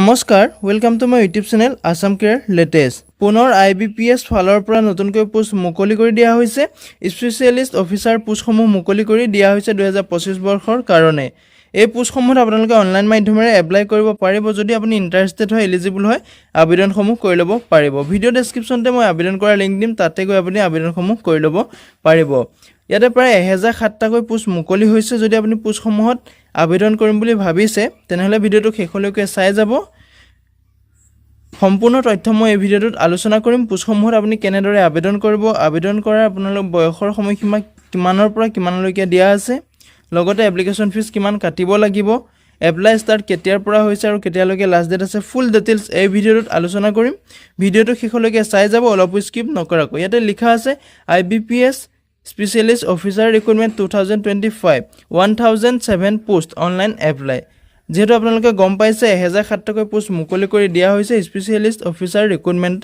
নমস্কাৰ welcome to my YouTube channel Assam care latest পুনৰ IBPS ফালৰ পৰা নতুনকৈ পোষ্ট মুকলি কৰি দিয়া হৈছে স্পেশালিষ্ট অফিচাৰ পোষ্টসমূহ মুকলি কৰি দিয়া হৈছে 2025 বৰ্ষৰ কাৰণে এই পোষ্টসমূহত আপোনালোকে অনলাইন মাধ্যমেৰে এপ্লাই কৰিব পাৰিব যদি আপুনি ইন্টাৰেষ্টেড হয় এলিজিবল হয় আবেদনসমূহ কৰি ল'ব পাৰিব ভিডিও ডেসক্ৰিপচনতে মই আবেদন কৰা লিংক দিম তাতে গৈ আপুনি আবেদনসমূহ কৰি ল'ব পাৰিব ইয়াতে প্ৰায় 1007টাকৈ পোষ্ট মুকলি হৈছে যদি আপুনি পোষ্টসমূহত আবেদন কৰিম বুলি ভাবিছে তেনেহলে ভিডিওটো শেষলৈকে চাই যাব সম্পূৰ্ণ তথ্য মই এই ভিডিওটোত আলোচনা কৰিম পোষ্টসমূহত আপুনি কেনেদৰে আবেদন কৰিব আবেদন কৰাৰ আপোনালোক বয়সৰ সময়সীমা কিমানৰ পৰা কিমানলৈকে দিয়া আছে লগতে এপ্লিকেশন ফিজ কিমান কাটিব লাগিব এপ্লাই ষ্টাৰ্ট কেতিয়াৰ পৰা হৈছে আৰু কেতিয়ালৈকে লাষ্ট ডেট আছে ফুল ডিটেইলছ এই ভিডিওটোত আলোচনা কৰিম ভিডিওটো শেষলৈকে চাই যাব অলপ স্কিপ নকৰাকৈ ইয়াতে লিখা আছে IBPS Specialist Officer Recruitment 2025 1007 post online apply যেহেতু আপোনালোকে গম পাইছে 1007টাকৈ পোষ্ট মুকলি কৰি দিয়া হৈছে স্পেশালিষ্ট অফিচাৰ ৰিক্ৰুটমেন্ট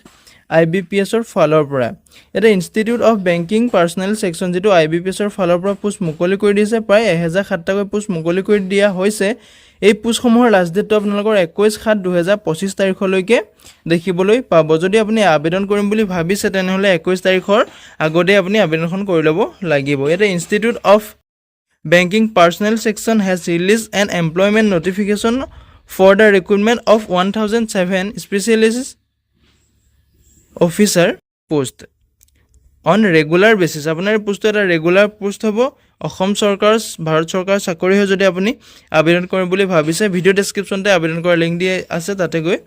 IBPS ৰ ফালৰ পৰা এটা institute of banking personnel section যেটো IBPS ৰ ফালৰ পৰা পোষ্ট মুকলি কৰি দিছে প্ৰায় 1007টাকৈ পোষ্ট মুকলি কৰি দিয়া হৈছে এই পোষ্টসমূহৰ লাষ্ট ডেটটো আপোনালোকৰ 21/7/2025 তাৰিখলৈকে দেখিবলৈ পাব যদি আপুনি আবেদন কৰিম বুলি ভাবিছে তেনেহলে 21 তাৰিখৰ আগতে আপুনি আবেদনখন কৰি ল'ব লাগিব এটা institute of Banking Personnel Section has released an employment notification for the recruitment of 1007 specialist officer post on regular basis আপোনাৰ পোষ্ট এটা ৰেগুলাৰ পোষ্ট হ'ব অসম চৰকাৰ ভাৰত চৰকাৰ চাকৰি হয় যদি আপুনি আবেদন কৰিম বুলি ভাবিছে ভিডিও ডেসক্ৰিপচনতে আবেদন কৰাৰ লিংক দিয়া আছে তাতে গৈ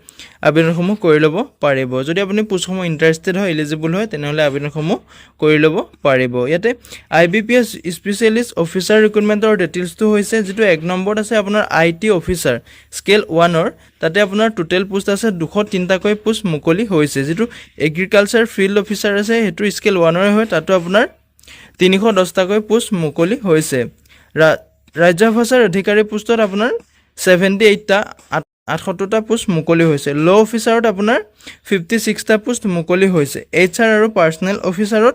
আবেদনসমূহ কৰি ল'ব পাৰিব যদি আপুনি পোষ্টসমূহ ইন্টাৰেষ্টেড হয় এলিজিবল হয় তেনেহলে আবেদনসমূহ কৰি ল'ব পাৰিব ইয়াতে IBPS স্পেশালিষ্ট অফিচাৰ ৰিক্ৰুটমেন্টৰ ডিটেইলছটো হৈছে যেটো 1 নম্বৰত আছে আপোনাৰ IT অফিচাৰ স্কেল 1 ৰ তাতে আপোনাৰ টোটাল পোষ্ট আছে 203টাকৈ পোষ্ট মুকলি হৈছে যেটো এগ্ৰিকালচাৰ ফিল্ড অফিচাৰ আছে হেতু স্কেল 1 ৰ হয় তাতো আপোনাৰ 310টাকৈ পোষ্ট মুকলি হৈছে ৰাজ্যভাষাৰ অধিকাৰী পোষ্টত আপোনাৰ 78টা 78টা পোষ্ট মুকলি হৈছে ল অফিচাৰত আপোনাৰ 56টা পোষ্ট মুকলি হৈছে HR আৰু পাৰ্সোনেল অফিচাৰত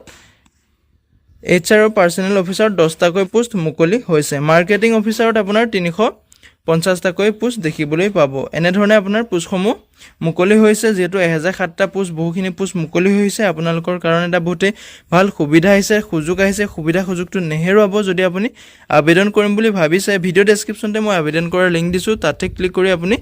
HR আৰু পাৰ্সোনেল অফিচাৰত 10টাকৈ পোষ্ট মুকলি হৈছে মাৰ্কেটিং অফিচাৰত আপোনাৰ 350টাকৈ পোষ্ট দেখিবলৈ পাব এনে ধৰণে আপোনাৰ পোষ্টসমূহ মুকলি হৈছে যেহেতু 1007টা পোষ্ট বহুখিনি পোষ্ট মুকলি হৈছে আপোনালোকৰ কাৰণে এটা বহুতে ভাল সুবিধা হৈছে সুযোগ আহিছে সুবিধা সুযোগটো নেহেৰুৱাব যদি আপুনি আবেদন কৰিম বুলি ভাবিছে ভিডিও ডেসক্ৰিপচনতে মই আবেদন কৰাৰ লিংক দিছো তাতে ক্লিক কৰি আপুনি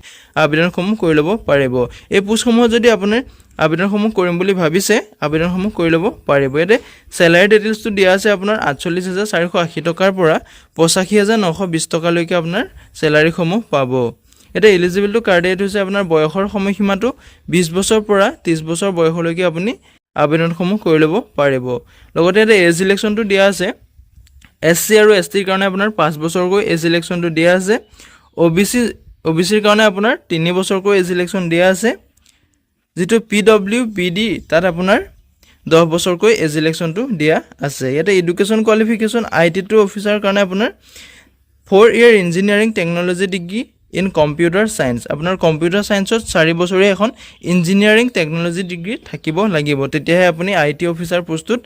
আবেদনসমূহ কৰি ল'ব পাৰিব এই পোষ্টসমূহ যদি আপুনি আবেদনসমূহ কৰিম বুলি ভাবিছে আবেদনসমূহ কৰি ল'ব পাৰিব এতে স্যালাৰি ডিটেইলছটো দিয়া আছে আপোনাৰ 48480 টকাৰ পৰা 85920 টকালৈকে আপোনাৰ স্যালাৰিসমূহ পাব এটা এলিজিবল টু কাৰ্ডেট হৈছে আপোনাৰ বয়সৰ সময়সীমাটো 20 বছৰ পৰা 30 বছৰ বয়সলৈকে আপুনি আবেদনসমূহ কৰি ল'ব পাৰিব লগতে এটা এজ ইলেকচনটো দিয়া আছে SC আৰু ST ৰ কাৰণে আপোনাৰ 5 বছৰকৈ এজ ইলেকচনটো দিয়া আছে OBC ৰ কাৰণে আপোনাৰ 3 বছৰকৈ এজ ইলেকচন দিয়া আছে যেটো PWBD তাত আপোনাৰ 10 বছৰকৈ এজ ইলেকচনটো দিয়া আছে ইয়াতে এডুকেশন কোৱালিফিকেশন IT2 অফিচাৰ কাৰণে আপোনাৰ 4 year engineering technology degree in computer science আপোনাৰ কম্পিউটাৰ সায়েন্সত 4 বছৰীয়া এখন ইঞ্জিনিয়াৰিং টেকনলজি ডিগ্ৰী থাকিব লাগিব তেতিয়াহে আপুনি IT অফিচাৰ পোষ্টত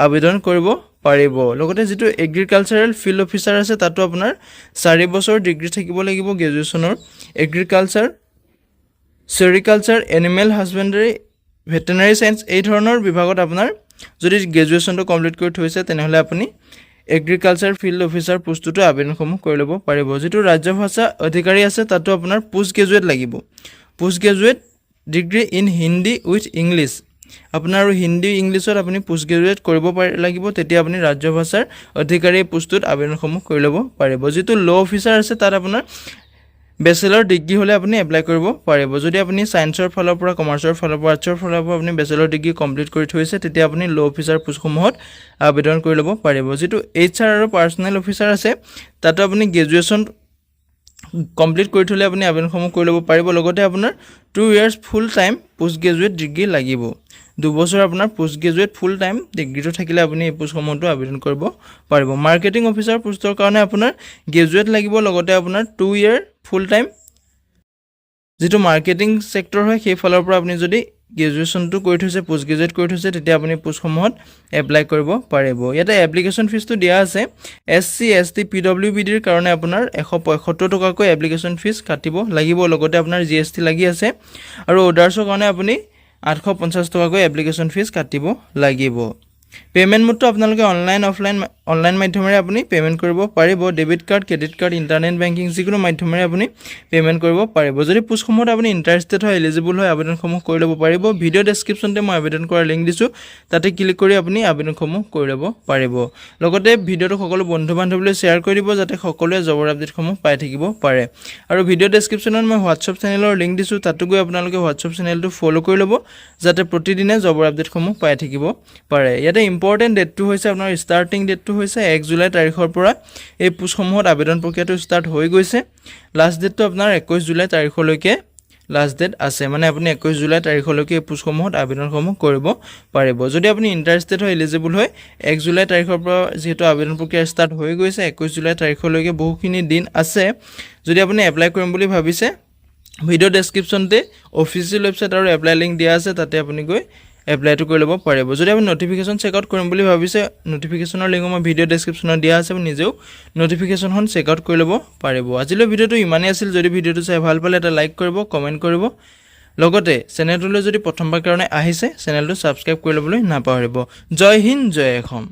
আবেদন কৰিব পাৰিব লগতে যেটো এগ্ৰিকালচাৰেল ফিল্ড অফিচাৰ আছে তাতো আপোনাৰ 4 বছৰ ডিগ্ৰী থাকিব লাগিব গ্ৰেজুৱেচনৰ এগ্ৰিকালচাৰ সেৰিকালচাৰ এনিমেল হাজবেণ্ডাৰী ভেটেনাৰী সায়েন্স এই ধৰণৰ বিভাগত আপোনাৰ যদি গ্ৰেজুৱেচনটো কমপ্লিট কৰি থৈছে তেনেহলে আপুনি এগ্ৰিকালচাৰ ফিল্ড অফিচাৰ পোষ্টটো আবেদনসমূহ কৰি ল'ব পাৰিব যেটো ৰাজ্যভাষা অধিকাৰী আছে তাতো আপোনাৰ পোষ্ট গ্ৰেজুৱেট লাগিব post graduate degree in Hindi with English আপোনাৰ হিন্দী ইংলিছত আপুনি পোষ্ট গ্ৰেজুৱেট কৰিব লাগিব তেতিয়া আপুনি ৰাজ্যভাষাৰ অধিকাৰী পোষ্টত আবেদনসমূহ কৰি ল'ব পাৰিব যেটো ল অফিচাৰ আছে তাত আপোনাৰ বেচেলৰ ডিগ্ৰী হলে আপুনি এপ্লাই কৰিব পাৰিব যদি আপুনি সায়েন্সৰ ফালৰ পৰা কমাৰ্চৰ ফালৰ পৰা আৰ্টছৰ ফালৰ পৰা আপুনি বেচেলৰ ডিগ্ৰী কমপ্লিট কৰি থৈছে তেতিয়া আপুনি ল অফিচাৰ পোষ্টসমূহত আবেদন কৰি ল'ব পাৰিব যেটো HR আৰু পাৰ্সোনেল অফিচাৰ আছে তাতো আপুনি গ্ৰেজুৱেচন কমপ্লিট কৰি থলে আপুনি আবেদনসমূহ কৰি ল'ব পাৰিব লগতে আপোনাৰ 2 years full time post graduate degree লাগিব 2 বছৰ আপোনাৰ পোষ্ট গ্ৰেজুৱেট ফুল টাইম ডিগ্ৰীটো থাকিলে আপুনি এই পোষ্টসমূহটো আবেদন কৰিব পাৰিব মাৰ্কেটিং অফিচাৰ পোষ্টৰ কাৰণে আপোনাৰ গ্ৰেজুৱেট লাগিব লগতে আপোনাৰ 2 ইয়াৰ ফুল টাইম যেটো মাৰ্কেটিং সেক্টৰ হয় সেই ফালৰ পৰা আপুনি যদি গ্ৰেজুৱেশ্যনটো কৰি থৈছে, পোষ্ট গ্ৰেজুৱেট কৰি থৈছে, তেতিয়া আপুনি পোষ্টসমূহত এপ্লাই কৰিব পাৰিব। ইয়াতে এপ্লিকেশ্যন ফিজটো দিয়া আছে। SC ST PWBDৰ কাৰণে আপোনাৰ 175 টকাকৈ এপ্লিকেশ্যন ফিজ কাটিব লাগিব, লগতে আপোনাৰ GST লাগি আছে। আৰু অৰ্ডাৰ্ছৰ কাৰণে আপুনি 850 টকাকৈ এপ্লিকেশ্যন ফিজ কাটিব লাগিব। পে'মেণ্ট মোডটো আপোনালোকে অনলাইন মাধ্যমেৰে আপুনি পে'মেণ্ট কৰিব পাৰিব। Debit card, credit card, internet banking যিকোনো মাধ্যমেৰে আপুনি পে'মেণ্ট কৰিব পাৰিব। যদি পোষ্টসমূহত আপুনি ইণ্টাৰেষ্টেড হয়, এলিজিবল হয়, আবেদনসমূহ কৰি ল'ব পাৰিব। ভিডিঅ' ডেছক্ৰিপশ্যনতে মই আবেদন কৰাৰ লিংক দিছোঁ, তাতে ক্লিক কৰি আপুনি আবেদনসমূহ কৰি ল'ব পাৰিব। লগতে ভিডিঅ'টো সকলো বন্ধু বান্ধৱীলৈ শ্বেয়াৰ কৰি দিব, যাতে সকলোৱে জবৰ আপডেটসমূহ পাই থাকিব পাৰে। আৰু ভিডিঅ' ডেছক্ৰিপশ্যনত মই হোৱাটছআপ চেনেলৰ লিংক দিছোঁ, তাতো গৈ আপোনালোকে হোৱাটছআপ চেনেলটো ফ'ল' কৰি ল'ব, যাতে প্ৰতিদিনে জবৰ আপডেটসমূহ পাই থাকিব পাৰে। ইয়াতে ইম্পৰ্টেণ্ট ডেটটো হৈছে আপোনাৰ ষ্টাৰ্টিং ডেটটো হৈছে 1 জুলাই তাৰিখৰ পৰা এই পোষ্টসমূহত আবেদন প্ৰক্ৰিয়াটো ষ্টাৰ্ট হৈ গৈছে। লাষ্ট ডেটটো আপোনাৰ 21 জুলাই তাৰিখলৈকে লাষ্ট ডেট আছে, মানে আপুনি 21 জুলাই তাৰিখলৈকে এই পোষ্টসমূহত আবেদনসমূহ কৰিব পাৰিব। যদি আপুনি ইণ্টাৰেষ্টেড হয়, এলিজিবল হয়, 1 জুলাই তাৰিখৰ পৰা যিহেতু আবেদন প্ৰক্ৰিয়া ষ্টাৰ্ট হৈ গৈছে, 21 জুলাই তাৰিখলৈকে বহুখিনি দিন আছে। যদি আপুনি এপ্লাই কৰিম বুলি ভাবিছে, ভিডিঅ' ডেছক্ৰিপশ্যনতে অফিচিয়েল ৱেবছাইট আৰু এপ্লাই লিংক দিয়া আছে, তাতে আপুনি গৈ এপ্লাইটো কৰি ল'ব পাৰিব। যদি আপুনি নটিফিকেশ্যন চেক আউট কৰিম বুলি ভাবিছে, নটিফিকেশ্যনৰ লিংক মই ভিডিঅ' ডেছক্ৰিপশ্যনত দিয়া আছে, আপুনি নিজেও নটিফিকেশ্যনখন চেক আউট কৰি ল'ব পাৰিব। আজিলৈ ভিডিঅ'টো ইমানেই আছিল। যদি ভিডিঅ'টো চাই ভাল পালে এটা লাইক কৰিব, কমেণ্ট কৰিব, লগতে চেনেলটোলৈ যদি প্ৰথমবাৰ কাৰণে আহিছে, চেনেলটো ছাবস্ক্ৰাইব কৰি ল'বলৈ নাপাহৰিব। জয় হিন্দ, জয় অসম।